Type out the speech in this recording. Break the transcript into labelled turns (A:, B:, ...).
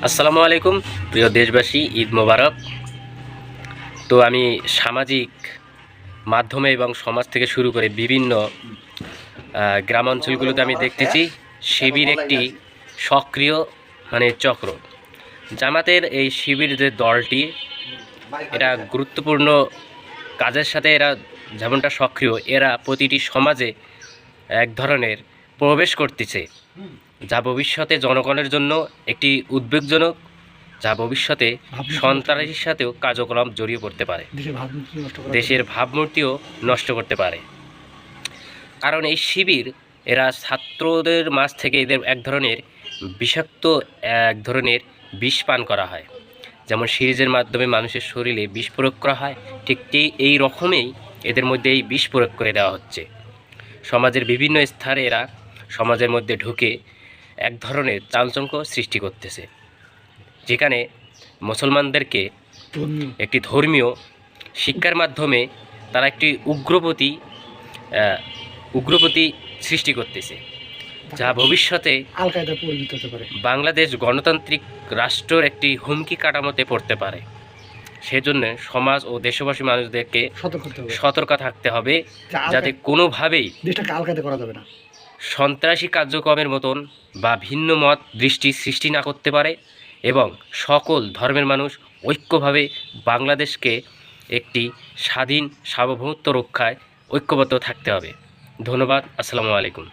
A: আসসালামু আলাইকুম প্রিয় দেশবাসী, ঈদ মোবারক। তো আমি সামাজিক মাধ্যমে এবং সমাজ থেকে শুরু করে বিভিন্ন গ্রাম অঞ্চলগুলোতে আমি দেখতেছি শিবির একটি সক্রিয় চক্র। জামাতের এই শিবির যে দলটি, এটা গুরুত্বপূর্ণ কাজের সাথে এরা যেমনটা সক্রিয়, এরা প্রতিটি সমাজে এক ধরনের প্রবেশ করতেছে, যা ভবিষ্যতে জনগণের জন্য একটি উদ্বেগজনক, যা ভবিষ্যতে সন্ত্রাসীর সাথেও কার্যক্রম জড়িয়ে পড়তে পারে, দেশের ভাবমূর্তিও নষ্ট করতে পারে। কারণ এই শিবির, এরা ছাত্রদের মাঝ থেকে এদের এক ধরনের বিষাক্ত এক ধরনের বিষ পান করা হয়। যেমন সিরিজের মাধ্যমে মানুষের শরীরে বিষ প্রয়োগ করা হয়, ঠিক এই রকমেই এদের মধ্যে এই বিষ প্রয়োগ করে দেওয়া হচ্ছে। সমাজের বিভিন্ন স্তরে এরা সমাজের মধ্যে ঢুকে এক ধরনের চাঞ্চল্য সৃষ্টি করতেছে, যেখানে মুসলমানদেরকে একটি ধর্মীয় শিক্ষার মাধ্যমে তারা একটি উগ্রপতি সৃষ্টি করতেছে, যা ভবিষ্যতে বাংলাদেশ গণতান্ত্রিক রাষ্ট্রের একটি হুমকি কাঠামোতে পড়তে পারে। সেজন্য সমাজ ও দেশবাসী মানুষদেরকে সতর্ক থাকতে হবে, যাতে কোনোভাবেই সন্ত্রাসী কার্যক্রমের মতন বা ভিন্ন মত দৃষ্টি সৃষ্টি না করতে পারে, এবং সকল ধর্মের মানুষ ঐক্যভাবে বাংলাদেশকে একটি স্বাধীন সার্বভৌমত্ব রক্ষায় ঐক্যবদ্ধ থাকতে হবে। ধন্যবাদ। আসসালামু আলাইকুম।